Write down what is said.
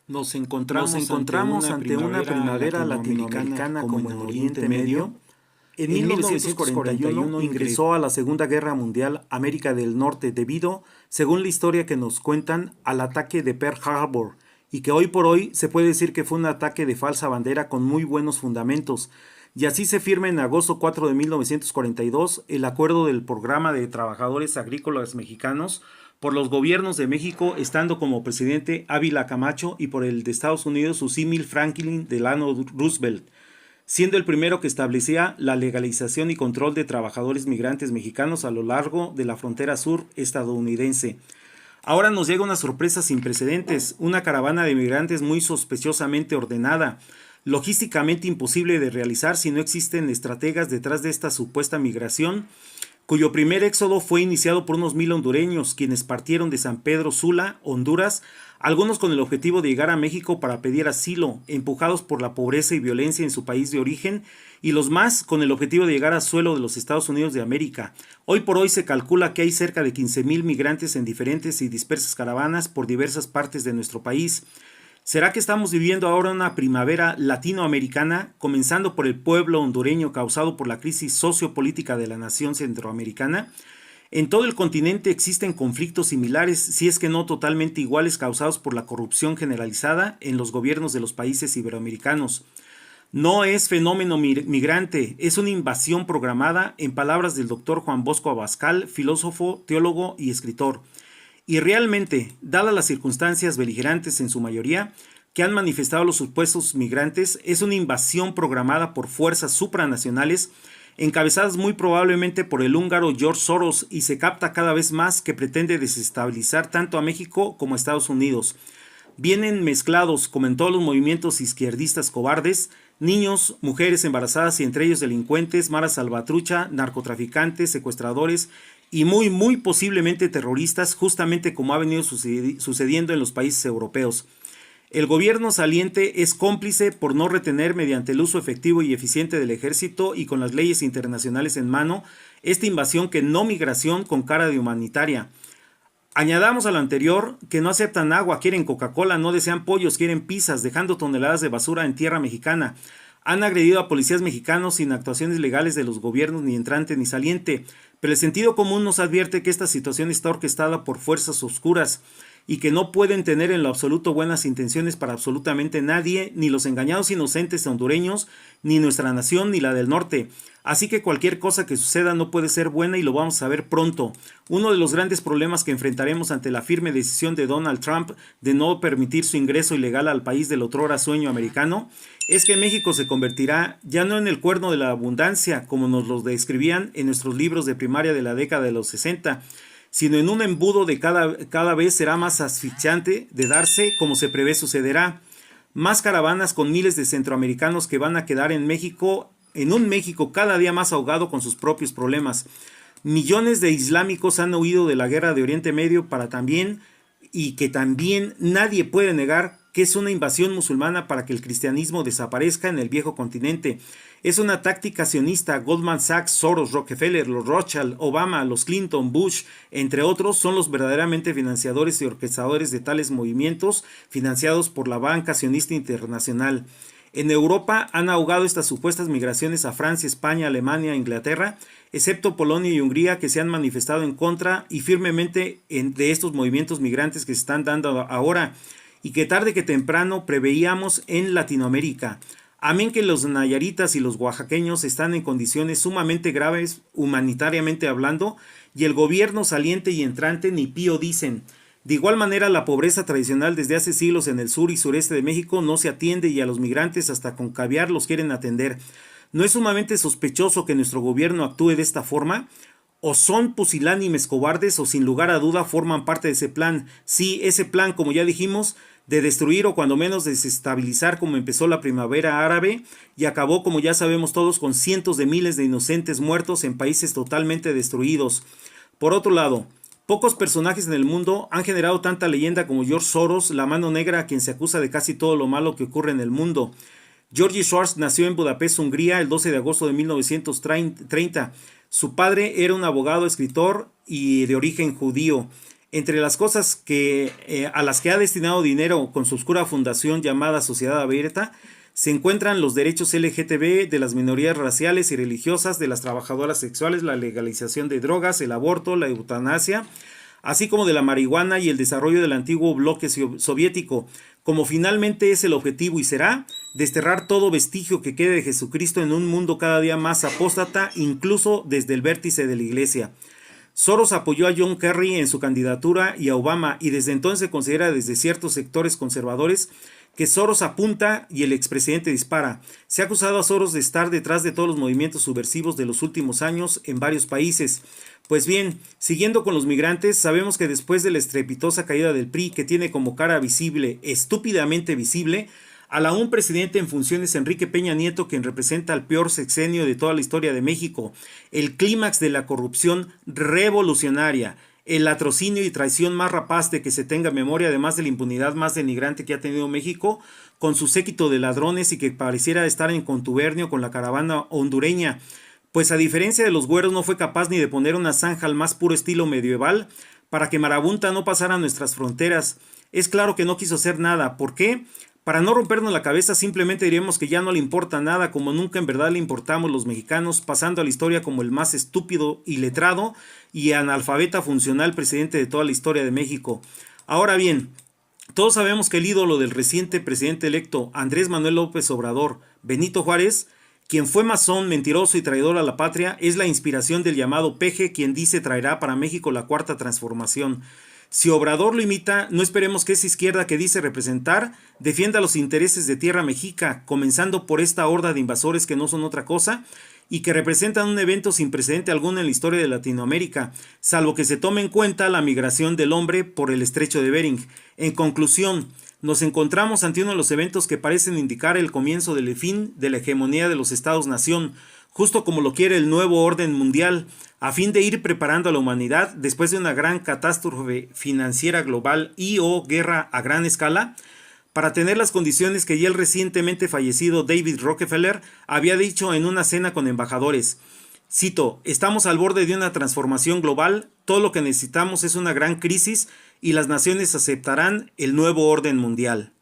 Nos encontramos ante una primavera latinoamericana como en Oriente Medio. En 1941 ingresó a la Segunda Guerra Mundial América del Norte debido, según la historia que nos cuentan, al ataque de Pearl Harbor, y que hoy por hoy se puede decir que fue un ataque de falsa bandera con muy buenos fundamentos. Y así se firma en agosto 4 de 1942 el acuerdo del Programa de Trabajadores Agrícolas Mexicanos por los gobiernos de México, estando como presidente Ávila Camacho, y por el de Estados Unidos su símil Franklin Delano Roosevelt, siendo el primero que establecía la legalización y control de trabajadores migrantes mexicanos a lo largo de la frontera sur estadounidense. Ahora nos llega una sorpresa sin precedentes, una caravana de migrantes muy sospechosamente ordenada, logísticamente imposible de realizar si no existen estrategas detrás de esta supuesta migración, cuyo primer éxodo fue iniciado por unos 1000 hondureños, quienes partieron de San Pedro Sula, Honduras, algunos con el objetivo de llegar a México para pedir asilo, empujados por la pobreza y violencia en su país de origen, y los más con el objetivo de llegar a suelo de los Estados Unidos de América. Hoy por hoy se calcula que hay cerca de 15,000 migrantes en diferentes y dispersas caravanas por diversas partes de nuestro país. ¿Será que estamos viviendo ahora una primavera latinoamericana, comenzando por el pueblo hondureño causado por la crisis sociopolítica de la nación centroamericana? En todo el continente existen conflictos similares, si es que no totalmente iguales, causados por la corrupción generalizada en los gobiernos de los países iberoamericanos. No es fenómeno migrante, es una invasión programada, en palabras del doctor Juan Bosco Abascal, filósofo, teólogo y escritor. Y realmente, dadas las circunstancias beligerantes en su mayoría que han manifestado los supuestos migrantes, es una invasión programada por fuerzas supranacionales encabezadas muy probablemente por el húngaro George Soros, y se capta cada vez más que pretende desestabilizar tanto a México como a Estados Unidos. Vienen mezclados, como en todos los movimientos izquierdistas cobardes, niños, mujeres embarazadas y entre ellos delincuentes, maras salvatrucha, narcotraficantes, secuestradores y muy posiblemente terroristas, justamente como ha venido sucediendo en los países europeos. El gobierno saliente es cómplice por no retener, mediante el uso efectivo y eficiente del ejército y con las leyes internacionales en mano, esta invasión que no migración con cara de humanitaria. Añadamos a lo anterior que no aceptan agua, quieren Coca-Cola, no desean pollos, quieren pizzas, dejando toneladas de basura en tierra mexicana. Han agredido a policías mexicanos sin actuaciones legales de los gobiernos, ni entrante ni saliente, pero el sentido común nos advierte que esta situación está orquestada por fuerzas oscuras y que no pueden tener en lo absoluto buenas intenciones para absolutamente nadie, ni los engañados inocentes hondureños, ni nuestra nación, ni la del norte. Así que cualquier cosa que suceda no puede ser buena, y lo vamos a ver pronto. Uno de los grandes problemas que enfrentaremos ante la firme decisión de Donald Trump de no permitir su ingreso ilegal al país del otrora sueño americano es que México se convertirá ya no en el cuerno de la abundancia, como nos lo describían en nuestros libros de primaria de la década de los 60, sino en un embudo de cada vez será más asfixiante de darse, como se prevé sucederá. Más caravanas con miles de centroamericanos que van a quedar en México, en un México cada día más ahogado con sus propios problemas. Millones de islámicos han huido de la guerra de Oriente Medio para también, y que también nadie puede negar que es una invasión musulmana para que el cristianismo desaparezca en el viejo continente. Es una táctica sionista. Goldman Sachs, Soros, Rockefeller, los Rothschild, Obama, los Clinton, Bush, entre otros, son los verdaderamente financiadores y orquestadores de tales movimientos, financiados por la banca sionista internacional. En Europa han ahogado estas supuestas migraciones a Francia, España, Alemania, Inglaterra, excepto Polonia y Hungría, que se han manifestado en contra y firmemente de estos movimientos migrantes que se están dando ahora, y que tarde que temprano preveíamos en Latinoamérica. Amén que los nayaritas y los oaxaqueños están en condiciones sumamente graves humanitariamente hablando, y el gobierno saliente y entrante ni pío dicen. De igual manera, la pobreza tradicional desde hace siglos en el sur y sureste de México no se atiende, y a los migrantes hasta con caviar los quieren atender. ¿No es sumamente sospechoso que nuestro gobierno actúe de esta forma? O son pusilánimes cobardes, o sin lugar a duda forman parte de ese plan. Sí, ese plan, como ya dijimos, de destruir o cuando menos desestabilizar, como empezó la primavera árabe y acabó, como ya sabemos todos, con cientos de miles de inocentes muertos en países totalmente destruidos. Por otro lado, pocos personajes en el mundo han generado tanta leyenda como George Soros, la mano negra a quien se acusa de casi todo lo malo que ocurre en el mundo. Georgi Schwartz nació en Budapest, Hungría, el 12 de agosto de 1930. Su padre era un abogado, escritor y de origen judío. Entre las cosas a las que ha destinado dinero con su oscura fundación llamada Sociedad Abierta, se encuentran los derechos LGTB de las minorías raciales y religiosas, de las trabajadoras sexuales, la legalización de drogas, el aborto, la eutanasia, así como de la marihuana y el desarrollo del antiguo bloque soviético, como finalmente es el objetivo y será desterrar todo vestigio que quede de Jesucristo en un mundo cada día más apóstata, incluso desde el vértice de la Iglesia. Soros apoyó a John Kerry en su candidatura y a Obama, y desde entonces se considera desde ciertos sectores conservadores que Soros apunta y el expresidente dispara. Se ha acusado a Soros de estar detrás de todos los movimientos subversivos de los últimos años en varios países. Pues bien, siguiendo con los migrantes, sabemos que después de la estrepitosa caída del PRI, que tiene como cara visible, estúpidamente visible, al aún presidente en funciones Enrique Peña Nieto, quien representa el peor sexenio de toda la historia de México, el clímax de la corrupción revolucionaria, el latrocinio y traición más rapaz de que se tenga memoria, además de la impunidad más denigrante que ha tenido México, con su séquito de ladrones y que pareciera estar en contubernio con la caravana hondureña, pues a diferencia de los güeros no fue capaz ni de poner una zanja al más puro estilo medieval para que Marabunta no pasara nuestras fronteras. Es claro que no quiso hacer nada. ¿Por qué? Para no rompernos la cabeza, simplemente diremos que ya no le importa nada, como nunca en verdad le importamos los mexicanos, pasando a la historia como el más estúpido, iletrado y analfabeta funcional presidente de toda la historia de México. Ahora bien, todos sabemos que el ídolo del reciente presidente electo, Andrés Manuel López Obrador, Benito Juárez, quien fue masón, mentiroso y traidor a la patria, es la inspiración del llamado Peje, quien dice traerá para México la cuarta transformación. Si Obrador lo imita, no esperemos que esa izquierda que dice representar defienda los intereses de tierra mexica, comenzando por esta horda de invasores que no son otra cosa y que representan un evento sin precedente alguno en la historia de Latinoamérica, salvo que se tome en cuenta la migración del hombre por el estrecho de Bering. En conclusión, nos encontramos ante uno de los eventos que parecen indicar el comienzo del fin de la hegemonía de los Estados-nación, justo como lo quiere el nuevo orden mundial, a fin de ir preparando a la humanidad después de una gran catástrofe financiera global y o guerra a gran escala, para tener las condiciones que ya el recientemente fallecido David Rockefeller había dicho en una cena con embajadores. Cito, estamos al borde de una transformación global, todo lo que necesitamos es una gran crisis y las naciones aceptarán el nuevo orden mundial.